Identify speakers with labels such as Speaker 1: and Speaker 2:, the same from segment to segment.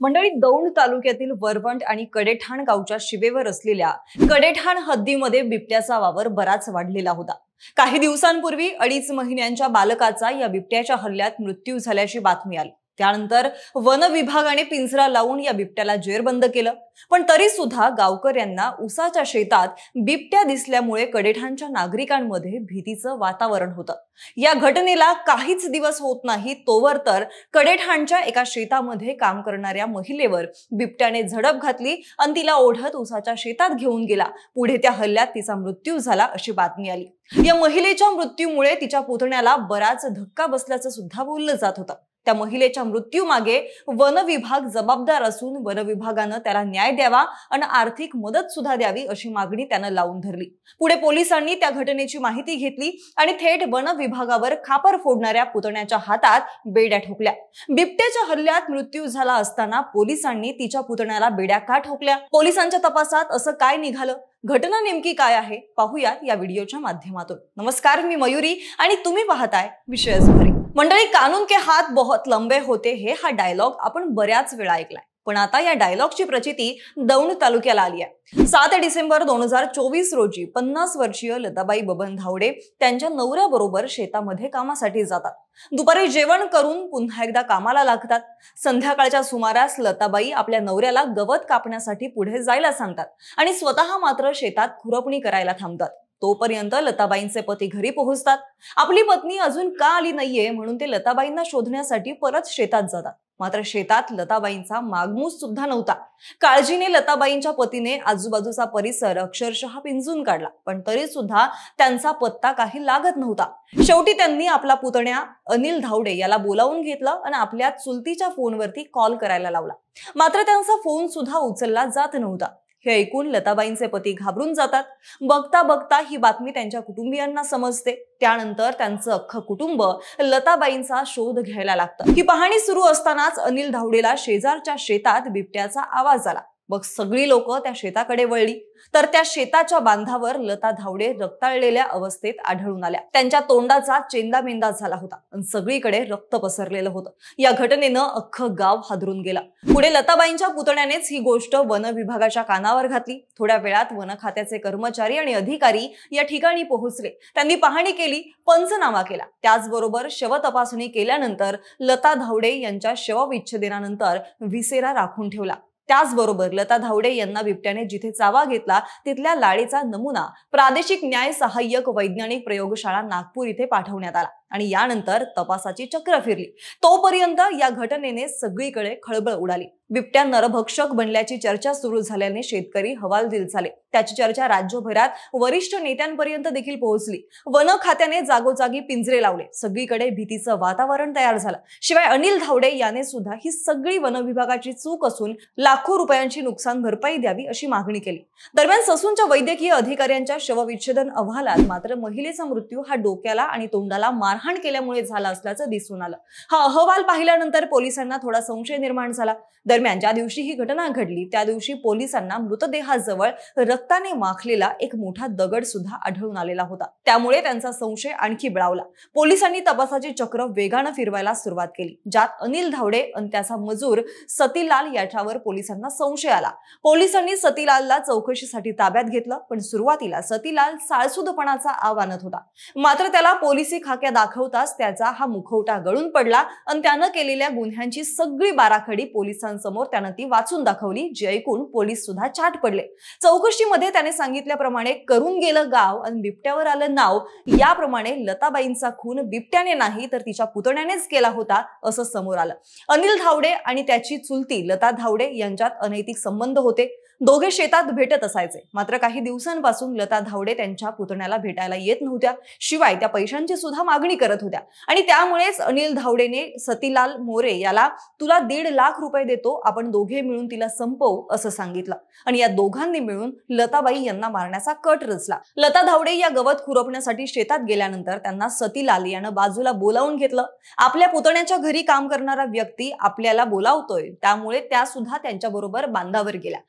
Speaker 1: मंडळी, दौंड तालुक्यातील वरवंट आणि कडेठाण गावच्या शिवेवर असलेल्या कडेठाण हद्दीमध्ये बिबट्याचा वावर बराच वाढलेला होता। काही दिवसांपूर्वी 2.5 महिन्यांच्या बालकाचा या बिबट्याच्या हल्ल्यात मृत्यू झाल्याची बातमी आली। त्यानंतर वन विभागाने पिंजरा लावून या बिबट्याला जेरबंद केलं, पण तरी सुद्धा गावकऱ्यांना उसाच्या शेतात बिबट्या दिसल्यामुळे कडेठाणच्या नागरिकांमध्ये भीतीचं वातावरण होतं। या घटनेला काहीच दिवस होत नाही तोवर तर कडेठाणच्या एका शेतामध्ये काम करणाऱ्या महिलेवर बिबट्याने झडप घातली आणि तिला ओढत उसाच्या शेतात घेऊन गेला। पुढे त्या हल्ल्यात तिचा मृत्यू झाला अशी बातमी आली। या महिलेच्या मृत्यूमुळे तिच्या पुतण्याला बराच धक्का बसल्याचं सुद्धा बोललं जात होतं। त्या महिलेच्या मृत्यूमागे वन विभाग जबाबदार असून वन विभागानं त्याला न्याय द्यावा आणि आर्थिक मदत सुद्धा द्यावी अशी मागणी त्यानं लावून धरली। पुढे पोलिसांनी त्या घटनेची माहिती घेतली आणि थेट वन विभागावर खापर फोडणाऱ्या पुतण्याच्या हातात बेड्या ठोकल्या। बिबट्याच्या हल्ल्यात मृत्यू झाला असताना पोलिसांनी तिच्या पुतण्याला बेड्या का ठोकल्या? पोलिसांच्या तपासात असं काय निघालं? घटना नेमकी काय आहे पाहूया या व्हिडिओच्या माध्यमातून। नमस्कार, मी मयुरी आणि तुम्ही पाहताय विषयच भरी। मंडळी, कानून के हात बहुत लंबे होते हे हा डायलॉग आपण बऱ्याच वेळा ऐकलाय, पण आता या डायलॉगची प्रचिती दौंड तालुक्याला आली आहे। 7 डिसेंबर 2024 रोजी 50 वर्षीय लताबाई बबन धावडे त्यांच्या नवऱ्याबरोबर शेतामध्ये कामासाठी जातात। दुपारी जेवण करून पुन्हा एकदा कामाला लागतात। संध्याकाळच्या सुमारास लताबाई आपल्या नवऱ्याला गवत कापण्यासाठी पुढे जायला सांगतात आणि स्वतः मात्र शेतात खुरपणी करायला थांबतात। तोपर्यंत लताबाईंचे पती घरी पोहोचतात। आपली पत्नी अजून का आली नाहीये म्हणून ते लताबाईंना शोधण्यासाठी परत शेतात जातात। मात्र शेतात लताबाईंचा मागमूस सुद्धा नव्हता। काळजीने लताबाईंच्या पतीने आजूबाजूचा परिसर अक्षरशः पिंजून काढला, पण तरी सुद्धा त्यांचा पत्ता काही लागत नव्हता। शेवटी त्यांनी आपला पुतण्या अनिल धावडे याला बोलावून घेतलं आणि आपल्या चुलतीच्या फोनवरती कॉल करायला लावला, मात्र त्यांचा फोन सुद्धा उचलला जात नव्हता। हे ऐकून लताबाईंचे पती घाबरून जातात। बघता बघता ही बातमी त्यांच्या कुटुंबियांना समजते। त्यानंतर त्यांचं अख्खं कुटुंब लताबाईंचा शोध घ्यायला लागतं। ही पाहणी सुरू असतानाच अनिल धावडेला शेजारच्या शेतात बिबट्याचा आवाज आला। मग सगळी लोक त्या शेताकडे वळली तर त्या शेताच्या बांधावर लता धावडे रक्ताळलेल्या अवस्थेत आढळून आल्या। त्यांच्या तोंडाचा चेंदामेंदा झाला होता आणि सगळीकडे रक्त पसरलेलं होतं। या घटनेनं अख्खं गाव हादरून गेलं। पुढे लताबाईंच्या पुतण्यानेच ही गोष्ट वन विभागाच्या कानावर घातली। थोड्या वेळात वन खात्याचे कर्मचारी आणि अधिकारी या ठिकाणी पोहोचले। त्यांनी पाहणी केली, पंचनामा केला। त्याचबरोबर शव तपासणी केल्यानंतर लता धावडे यांच्या शवविच्छेदनानंतर विसेरा राखून ठेवला। त्याचबरोबर लता धावडे यांना बिबट्याने जिथे चावा घेतला तिथल्या लाळेचा नमुना प्रादेशिक न्याय सहाय्यक वैज्ञानिक प्रयोगशाळा नागपूर इथे पाठवण्यात आला आणि यानंतर तपासाची चक्र फिरली। तोपर्यंत या घटनेने सगळीकडे खळबळ उडाली। बिबट्या नरभक्षक बनल्याची चर्चा सुरू झाल्याने शेतकरी हवालदिल झाले। त्याची चर्चा राज्यभरात वरिष्ठ नेत्यांपर्यंत देखील पोहोचली। वन खात्याने जागोजागी पिंजरे लावले। सगळीकडे भीतीचं वातावरण तयार झालं। शिवाय अनिल धावडे याने सुद्धा ही सगळी वन विभागाची चूक असून लाखो रुपयांची नुकसान भरपाई द्यावी अशी मागणी केली। दरम्यान ससूनच्या वैद्यकीय अधिकाऱ्यांच्या शवविच्छेदन अहवालात मात्र महिलेचा मृत्यू हा डोक्याला आणि तोंडाला मारहाण केल्यामुळे झाला असल्याचं दिसून आलं। हा अहवाल पाहिल्यानंतर पोलिसांना थोडा संशय निर्माण झाला। दरम्यान ज्या दिवशी ही घटना घडली त्या दिवशी पोलिसांना मृतदेहाजवळ रक्ताने माखलेला एक मोठा दगड सुद्धा आढळून आलेला होता। त्यामुळे त्यांचा संशय आणखी बळावला। पोलिसांनी तपासाची चक्र वेगाने फिरवायला सुरुवात केली, ज्यात अनिल धावडे आणि त्याचा मजूर सतीलाल याच्यावर पोलिसांना संशय आला। पोलिसांनी सतीलालला चौकशीसाठी ताब्यात घेतलं, पण सुरुवातीला सतीलाल साळसूदपणाचा आव आणत होता। मात्र त्याला पोलिसी खाक्या दाखवताच त्याचा हा मुखवटा गळून पडला आणि त्यानं केलेल्या गुन्ह्यांची सगळी बाराखडी पोलिसांसमोर त्यानं ती वाचून दाखवली, जे ऐकून पोलीस सुद्धा चाट पडले। चौकशीमध्ये त्याने सांगितल्याप्रमाणे करून गेलं गाव आणि बिबट्यावर आलं नाव, याप्रमाणे लताबाईंचा खून बिबट्याने नाही तर तिच्या पुतण्यानेच केला होता असं समोर आलं। अनिल धावडे आणि त्याची चुलती लता धावडे यांच्यात अनैतिक संबंध होते। दोघे शेतात भेटत असायचे, मात्र काही दिवसांपासून लता धावडे त्यांच्या पुतण्याला भेटायला येत नव्हत्या। शिवाय त्या पैशांची सुद्धा मागणी करत होत्या आणि त्यामुळेच अनिल धावडेने सतीलाल मोरे याला तुला 1.5 लाख रुपये देतो, आपण दोघे मिळून तिला संपवू असं सांगितलं आणि या दोघांनी मिळून लताबाई यांना मारण्याचा कट रचला। लता धावडे या गवत खुरपण्यासाठी शेतात गेल्यानंतर त्यांना सतीलाल यानं बाजूला बोलावून घेतलं। आपल्या पुतण्याच्या घरी काम करणारा व्यक्ती आपल्याला बोलावतोय, त्यामुळे त्या सुद्धा त्यांच्याबरोबर बांधावर गेल्या।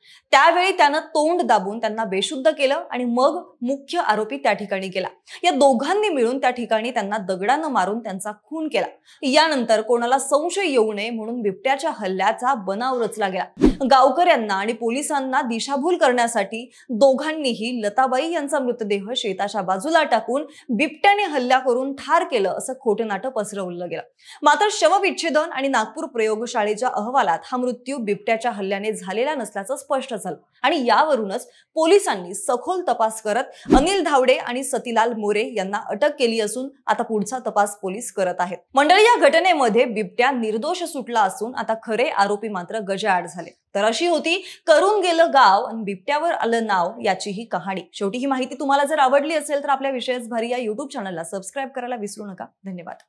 Speaker 1: त्यावेळी त्यानं तोंड दाबून त्यांना बेशुद्ध केलं आणि मग मुख्य आरोपी त्या ठिकाणी गेला. या दोघांनी मिळून त्या ठिकाणी त्यांना दगडानं मारून त्यांचा खून केला. यानंतर कोणाला संशय येऊ नये म्हणून बिबट्याच्या हल्ल्याचा बनाव रचला गेला. गावकऱ्यांना आणि पोलिसांना दिशाभूल करण्यासाठी दोघांनीही लताबाई यांचा मृतदेह शेताच्या बाजूला टाकून बिबट्याने हल्ला करून ठार केलं असं खोटं नाटं पसरवलं गेलं. मात्र शवविच्छेदन आणि नागपूर प्रयोगशाळेच्या अहवालात हा मृत्यू बिबट्याच्या हल्ल्याने झालेला नसल्याचं स्पष्ट झालं आणि यावरूनच पोलिसांनी सखोल तपास करत अनिल धावडे आणि सतीलाल मोरे यांना अटक केली असून आता पुढचा तपास पोलीस करत आहेत. मंडळी, या घटनेमध्ये बिबट्या निर्दोष सुटला असून आता खरे आरोपी मात्र गजाआड झाले. तर अशी होती करून गेलं गाव आणि बिबट्यावर आलं नाव याची ही कहाणी. शेवटी ही माहिती तुम्हाला जर आवडली असेल तर आपल्या विषयच भारी या YouTube चॅनलला सबस्क्राईब करायला विसरू नका. धन्यवाद.